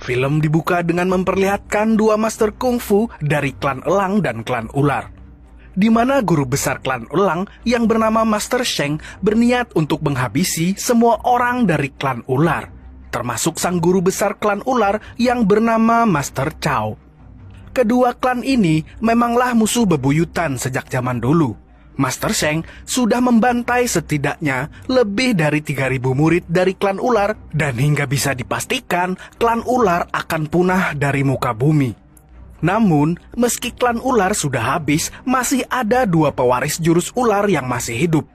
Film dibuka dengan memperlihatkan dua master kungfu dari klan elang dan klan ular, di mana guru besar klan elang yang bernama Master Sheng berniat untuk menghabisi semua orang dari klan ular, termasuk sang guru besar klan ular yang bernama Master Chow. Kedua klan ini memanglah musuh bebuyutan sejak zaman dulu. Master Sheng sudah membantai setidaknya lebih dari 3.000 murid dari klan ular, dan hingga bisa dipastikan klan ular akan punah dari muka bumi. Namun, meski klan ular sudah habis, masih ada dua pewaris jurus ular yang masih hidup.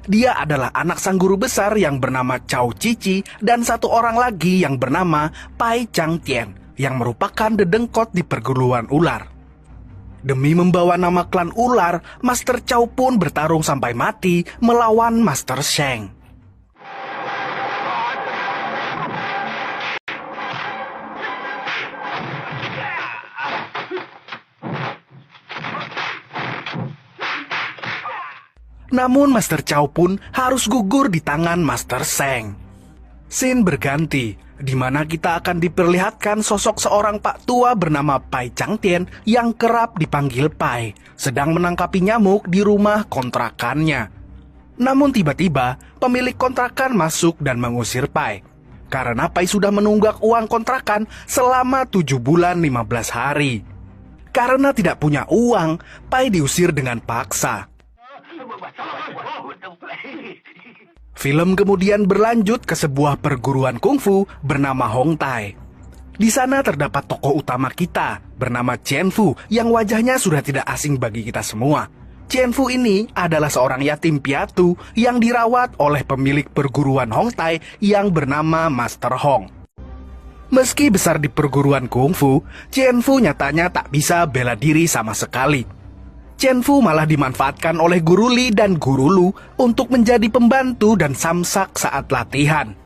Dia adalah anak sang guru besar yang bernama Cao Cici dan satu orang lagi yang bernama Pai Chang Tian, yang merupakan dedengkot di perguruan ular. Demi membawa nama klan ular, Master Chow pun bertarung sampai mati melawan Master Sheng. Namun Master Chow pun harus gugur di tangan Master Sheng. Scene berganti, di mana kita akan diperlihatkan sosok seorang pak tua bernama Pai Chang Tian yang kerap dipanggil Pai, sedang menangkapi nyamuk di rumah kontrakannya. Namun tiba-tiba, pemilik kontrakan masuk dan mengusir Pai, karena Pai sudah menunggak uang kontrakan selama 7 bulan 15 hari. Karena tidak punya uang, Pai diusir dengan paksa. Film kemudian berlanjut ke sebuah perguruan kungfu bernama Hong Tai. Di sana terdapat tokoh utama kita bernama Chen Fu yang wajahnya sudah tidak asing bagi kita semua. Chen Fu ini adalah seorang yatim piatu yang dirawat oleh pemilik perguruan Hong Tai yang bernama Master Hong. Meski besar di perguruan kungfu, Chen Fu nyatanya tak bisa bela diri sama sekali. Chen Fu malah dimanfaatkan oleh Guru Li dan Guru Lu untuk menjadi pembantu dan samsak saat latihan.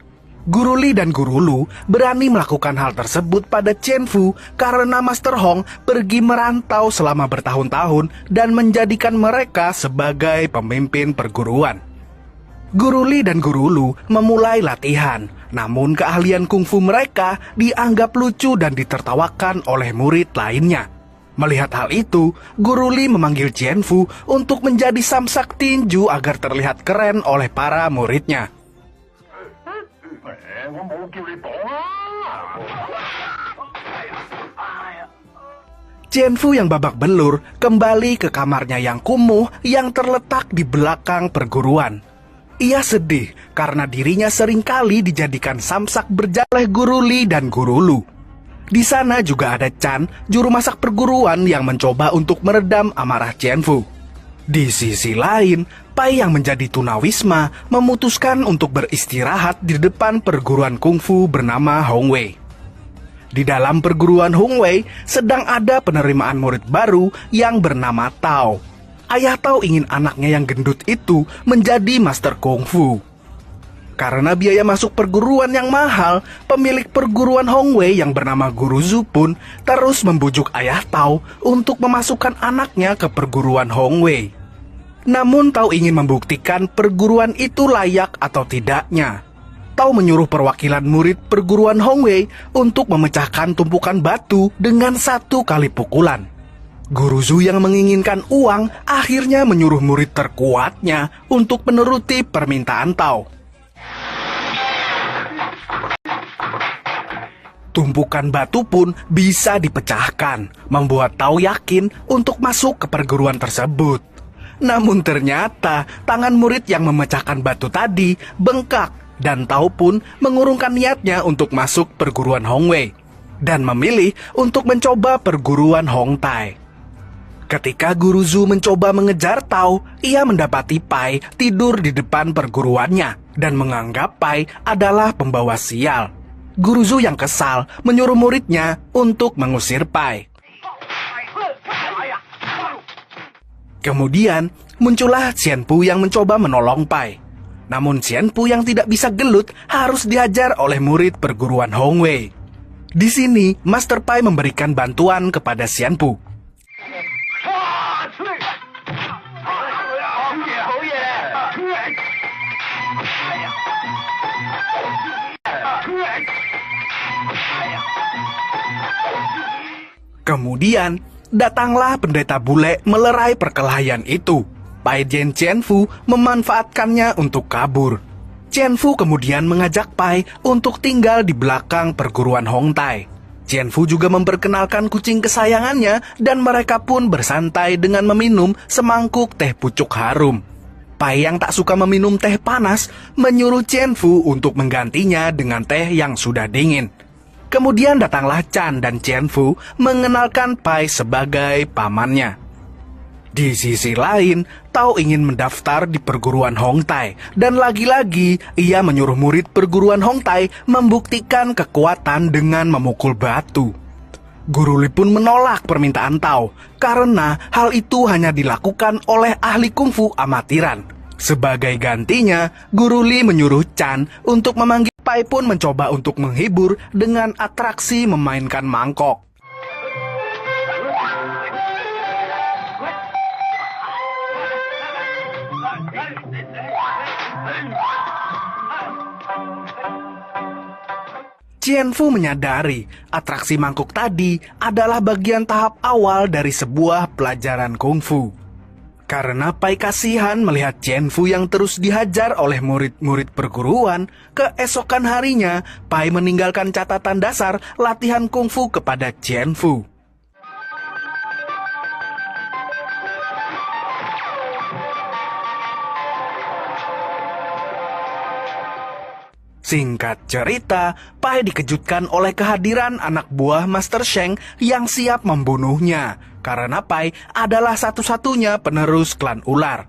Guru Li dan Guru Lu berani melakukan hal tersebut pada Chen Fu karena Master Hong pergi merantau selama bertahun-tahun dan menjadikan mereka sebagai pemimpin perguruan. Guru Li dan Guru Lu memulai latihan, namun keahlian kungfu mereka dianggap lucu dan ditertawakan oleh murid lainnya. Melihat hal itu, Guru Li memanggil Chen Fu untuk menjadi samsak tinju agar terlihat keren oleh para muridnya. Chen Fu yang babak belur kembali ke kamarnya yang kumuh yang terletak di belakang perguruan. Ia sedih karena dirinya seringkali dijadikan samsak berjalan oleh Guru Li dan Guru Lu. Di sana juga ada Chan, juru masak perguruan yang mencoba untuk meredam amarah Chen Fu. Di sisi lain, Pai yang menjadi tunawisma memutuskan untuk beristirahat di depan perguruan kungfu bernama Hong Wei. Di dalam perguruan Hong Wei sedang ada penerimaan murid baru yang bernama Tao. Ayah Tao ingin anaknya yang gendut itu menjadi master kungfu. Karena biaya masuk perguruan yang mahal, pemilik perguruan Hong Wei yang bernama Guru Zhu pun terus membujuk ayah Tao untuk memasukkan anaknya ke perguruan Hong Wei. Namun Tao ingin membuktikan perguruan itu layak atau tidaknya. Tao menyuruh perwakilan murid perguruan Hong Wei untuk memecahkan tumpukan batu dengan 1 kali pukulan. Guru Zhu yang menginginkan uang akhirnya menyuruh murid terkuatnya untuk menuruti permintaan Tao. Tumpukan batu pun bisa dipecahkan, membuat Tao yakin untuk masuk ke perguruan tersebut. Namun ternyata tangan murid yang memecahkan batu tadi bengkak dan Tao pun mengurungkan niatnya untuk masuk perguruan Hong Wei dan memilih untuk mencoba perguruan Hong Tai. Ketika Guru Zhu mencoba mengejar Tao, ia mendapati Pai tidur di depan perguruannya dan menganggap Pai adalah pembawa sial. Guru Zhu yang kesal menyuruh muridnya untuk mengusir Pai. Kemudian muncullah Xian Pu yang mencoba menolong Pai. Namun Xian Pu yang tidak bisa gelut harus dihajar oleh murid perguruan Hong Wei. Di sini Master Pai memberikan bantuan kepada Xian Pu. Kemudian, datanglah pendeta bule melerai perkelahian itu. Pai dan Chen Fu memanfaatkannya untuk kabur. Chen Fu kemudian mengajak Pai untuk tinggal di belakang perguruan Hong Tai. Chen Fu juga memperkenalkan kucing kesayangannya dan mereka pun bersantai dengan meminum semangkuk teh pucuk harum. Pai yang tak suka meminum teh panas menyuruh Chen Fu untuk menggantinya dengan teh yang sudah dingin. Kemudian datanglah Chan dan Chen Fu mengenalkan Pai sebagai pamannya. Di sisi lain, Tao ingin mendaftar di perguruan Hong Tai, dan lagi-lagi ia menyuruh murid perguruan Hong Tai membuktikan kekuatan dengan memukul batu. Guru Li pun menolak permintaan Tao, karena hal itu hanya dilakukan oleh ahli kungfu amatiran. Sebagai gantinya, Guru Li menyuruh Chan untuk memanggil Pai pun mencoba untuk menghibur dengan atraksi memainkan mangkok. Chen Fu menyadari atraksi mangkuk tadi adalah bagian tahap awal dari sebuah pelajaran kungfu. Karena Pai kasihan melihat Chen Fu yang terus dihajar oleh murid-murid perguruan, keesokan harinya Pai meninggalkan catatan dasar latihan kungfu kepada Chen Fu. Singkat cerita, Pai dikejutkan oleh kehadiran anak buah Master Sheng yang siap membunuhnya, karena Pai adalah satu-satunya penerus klan ular.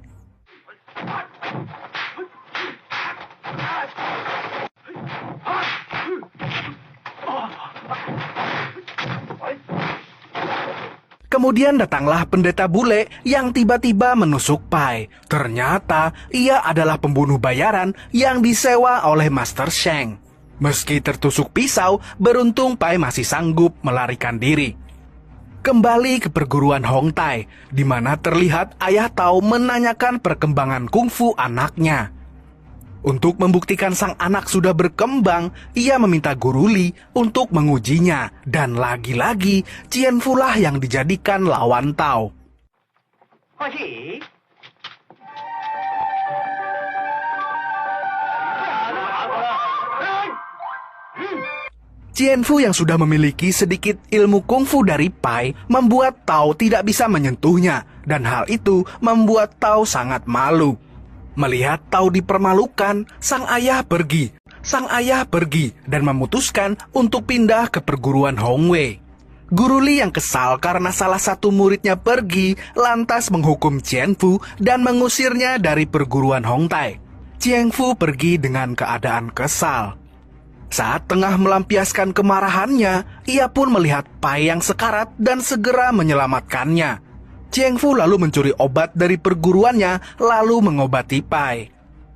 Kemudian datanglah pendeta bule yang tiba-tiba menusuk Pai. Ternyata ia adalah pembunuh bayaran yang disewa oleh Master Sheng. Meski tertusuk pisau, beruntung Pai masih sanggup melarikan diri. Kembali ke perguruan Hong Tai, di mana terlihat ayah Tao menanyakan perkembangan kungfu anaknya. Untuk membuktikan sang anak sudah berkembang, ia meminta Guru Li untuk mengujinya. Dan lagi-lagi, Chen Fu lah yang dijadikan lawan Tao. Chen Fu yang sudah memiliki sedikit ilmu kungfu dari Pai membuat Tao tidak bisa menyentuhnya. Dan hal itu membuat Tao sangat malu. Melihat Tao dipermalukan, sang ayah pergi. Sang ayah pergi dan memutuskan untuk pindah ke perguruan Hong Wei. Guru Li yang kesal karena salah satu muridnya pergi, lantas menghukum Chen Fu dan mengusirnya dari perguruan Hong Tai. Chen Fu pergi dengan keadaan kesal. Saat tengah melampiaskan kemarahannya, ia pun melihat Pai yang sekarat dan segera menyelamatkannya. Chen Fu lalu mencuri obat dari perguruannya, lalu mengobati Pai.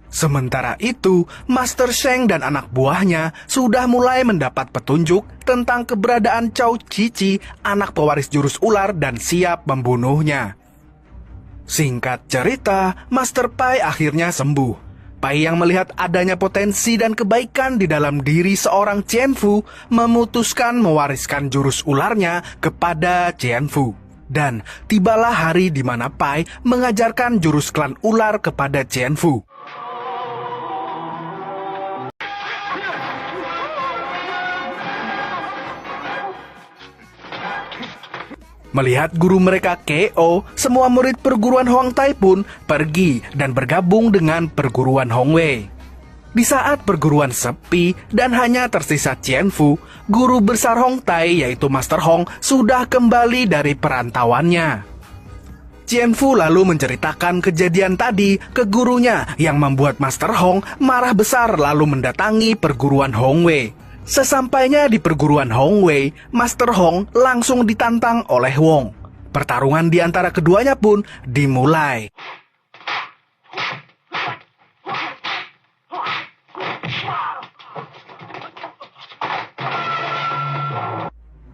Sementara itu, Master Sheng dan anak buahnya sudah mulai mendapat petunjuk tentang keberadaan Cao Cici, anak pewaris jurus ular, dan siap membunuhnya. Singkat cerita, Master Pai akhirnya sembuh. Pai yang melihat adanya potensi dan kebaikan di dalam diri seorang Chen Fu memutuskan mewariskan jurus ularnya kepada Chen Fu. Dan tibalah hari di mana Pai mengajarkan jurus klan ular kepada Chen Fu. Melihat guru mereka KO, semua murid perguruan Hong Tai pun pergi dan bergabung dengan perguruan Hong Wei. Di saat perguruan sepi dan hanya tersisa Chen Fu, guru besar Hong Tai yaitu Master Hong sudah kembali dari perantauannya. Chen Fu lalu menceritakan kejadian tadi ke gurunya yang membuat Master Hong marah besar lalu mendatangi perguruan Hong Wei. Sesampainya di perguruan Hong Wei, Master Hong langsung ditantang oleh Wong. Pertarungan di antara keduanya pun dimulai.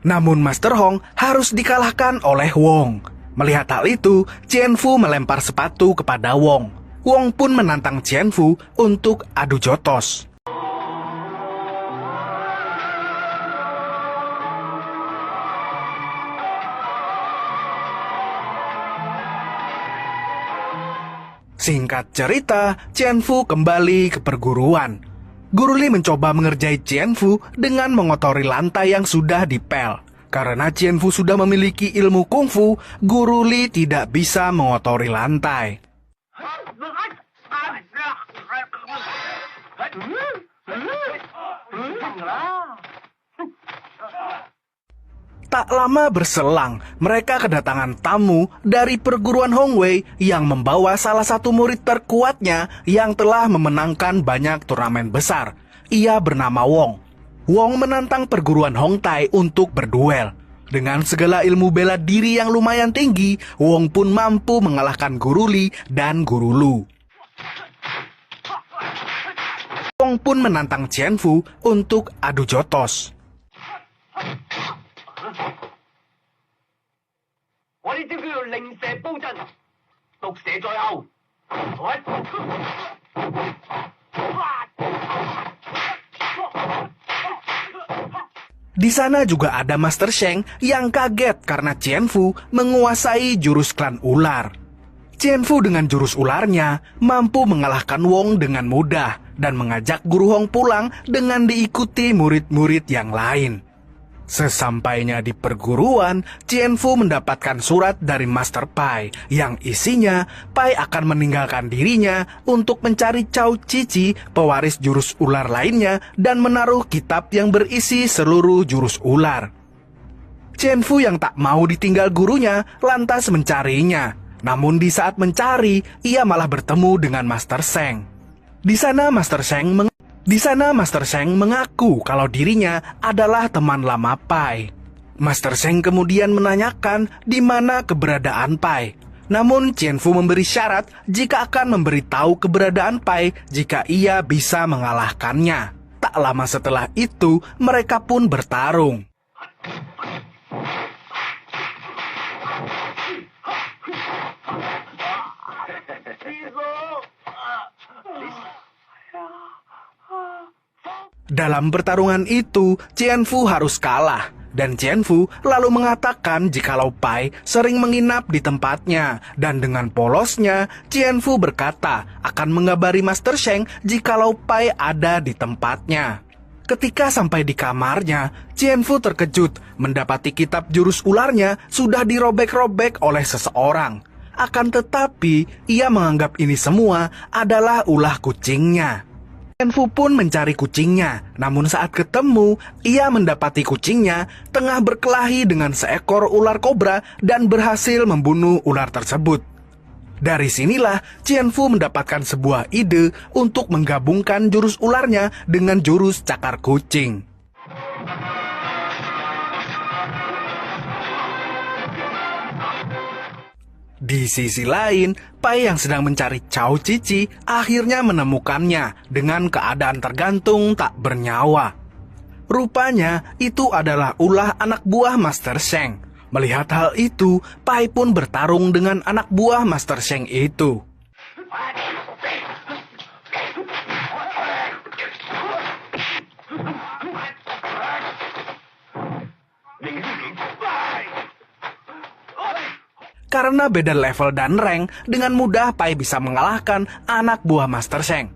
Namun Master Hong harus dikalahkan oleh Wong. Melihat hal itu, Chen Fu melempar sepatu kepada Wong. Wong pun menantang Chen Fu untuk adu jotos. Singkat cerita, Qianfu kembali ke perguruan. Guru Li mencoba mengerjai Qianfu dengan mengotori lantai yang sudah dipel. Karena Qianfu sudah memiliki ilmu kungfu, Guru Li tidak bisa mengotori lantai. Tak lama berselang, mereka kedatangan tamu dari perguruan Hongwei yang membawa salah satu murid terkuatnya yang telah memenangkan banyak turnamen besar. Ia bernama Wong. Wong menantang perguruan Hongtai untuk berduel. Dengan segala ilmu bela diri yang lumayan tinggi, Wong pun mampu mengalahkan Guru Li dan Guru Lu. Wong pun menantang Qianfu untuk adu jotos. Di sana juga ada Master Sheng yang kaget karena Qianfu menguasai jurus klan ular. Qianfu dengan jurus ularnya mampu mengalahkan Wong dengan mudah dan mengajak Guru Hong pulang dengan diikuti murid-murid yang lain. Sesampainya di perguruan, Qianfu mendapatkan surat dari Master Pai yang isinya Pai akan meninggalkan dirinya untuk mencari Cao Cici, pewaris jurus ular lainnya, dan menaruh kitab yang berisi seluruh jurus ular. Qianfu yang tak mau ditinggal gurunya lantas mencarinya. Namun di saat mencari, ia malah bertemu dengan Master Sheng. Di sana Master Sheng mengaku kalau dirinya adalah teman lama Pai. Master Sheng kemudian menanyakan di mana keberadaan Pai. Namun Qianfu memberi syarat jika akan memberitahu keberadaan Pai jika ia bisa mengalahkannya. Tak lama setelah itu, mereka pun bertarung. Dalam pertarungan itu, Qianfu harus kalah, dan Qianfu lalu mengatakan jikalau Pai sering menginap di tempatnya, dan dengan polosnya, Qianfu berkata akan mengabari Master Sheng jikalau Pai ada di tempatnya. Ketika sampai di kamarnya, Qianfu terkejut mendapati kitab jurus ularnya sudah dirobek-robek oleh seseorang. Akan tetapi, ia menganggap ini semua adalah ulah kucingnya. Qianfu pun mencari kucingnya, namun saat ketemu, ia mendapati kucingnya tengah berkelahi dengan seekor ular kobra dan berhasil membunuh ular tersebut. Dari sinilah Qianfu mendapatkan sebuah ide untuk menggabungkan jurus ularnya dengan jurus cakar kucing. Di sisi lain, Pai yang sedang mencari Cao Cici akhirnya menemukannya dengan keadaan tergantung tak bernyawa. Rupanya itu adalah ulah anak buah Master Sheng. Melihat hal itu, Pai pun bertarung dengan anak buah Master Sheng itu. Karena beda level dan rank, dengan mudah Pai bisa mengalahkan anak buah Master Sheng.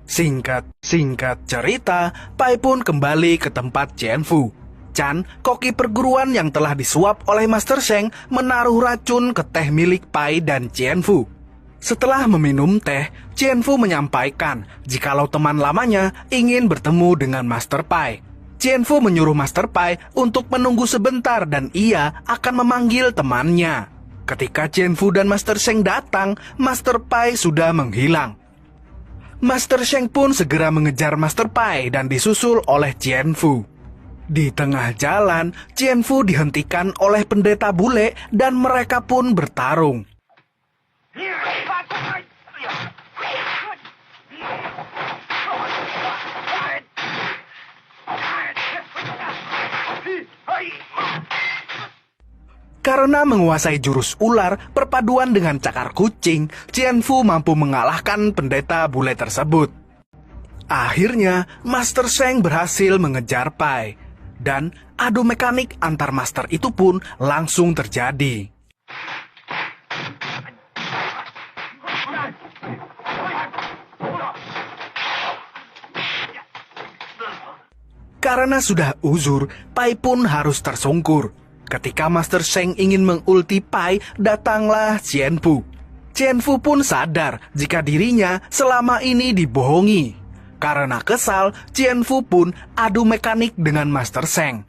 Singkat cerita, Pai pun kembali ke tempat Qianfu. Chan, koki perguruan yang telah disuap oleh Master Sheng, menaruh racun ke teh milik Pai dan Qianfu. Setelah meminum teh, Qianfu menyampaikan jikalau teman lamanya ingin bertemu dengan Master Pai. Qianfu menyuruh Master Pai untuk menunggu sebentar dan ia akan memanggil temannya. Ketika Qianfu dan Master Sheng datang, Master Pai sudah menghilang. Master Sheng pun segera mengejar Master Pai dan disusul oleh Qianfu. Di tengah jalan, Qianfu dihentikan oleh pendeta bule dan mereka pun bertarung. Karena menguasai jurus ular perpaduan dengan cakar kucing, Qianfu mampu mengalahkan pendeta bule tersebut. Akhirnya, Master Sheng berhasil mengejar Pai, dan adu mekanik antar master itu pun langsung terjadi. Karena sudah uzur, Pai pun harus tersungkur. Ketika Master Sheng ingin mengulti Pai, datanglah Qianfu. Qianfu pun sadar jika dirinya selama ini dibohongi. Karena kesal, Qianfu pun adu mekanik dengan Master Sheng.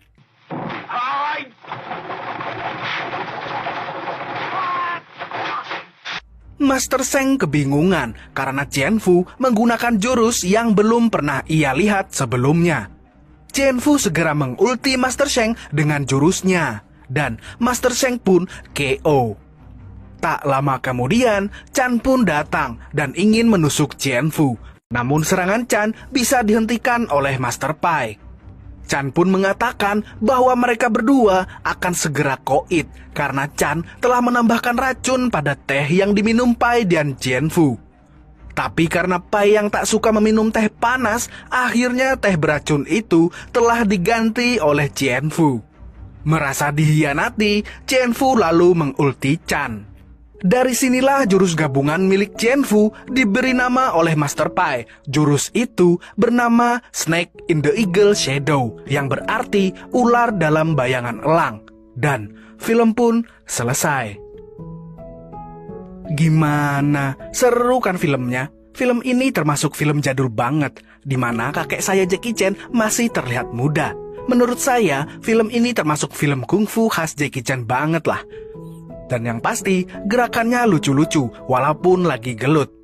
Master Sheng kebingungan karena Qianfu menggunakan jurus yang belum pernah ia lihat sebelumnya. Qianfu segera mengulti Master Sheng dengan jurusnya, dan Master Sheng pun KO. Tak lama kemudian, Chan pun datang dan ingin menusuk Qianfu. Namun serangan Chan bisa dihentikan oleh Master Pai. Chan pun mengatakan bahwa mereka berdua akan segera koit karena Chan telah menambahkan racun pada teh yang diminum Pai dan Qianfu. Tapi karena Pai yang tak suka meminum teh panas, akhirnya teh beracun itu telah diganti oleh Qianfu. Merasa dihianati, Qianfu lalu mengulti Chan. Dari sinilah jurus gabungan milik Qianfu diberi nama oleh Master Pai. Jurus itu bernama Snake in the Eagle Shadow, yang berarti ular dalam bayangan elang. Dan film pun selesai. Gimana? Seru kan filmnya? Film ini termasuk film jadul banget, di mana kakek saya Jackie Chan masih terlihat muda. Menurut saya, film ini termasuk film kungfu khas Jackie Chan banget lah. Dan yang pasti, gerakannya lucu-lucu walaupun lagi gelut.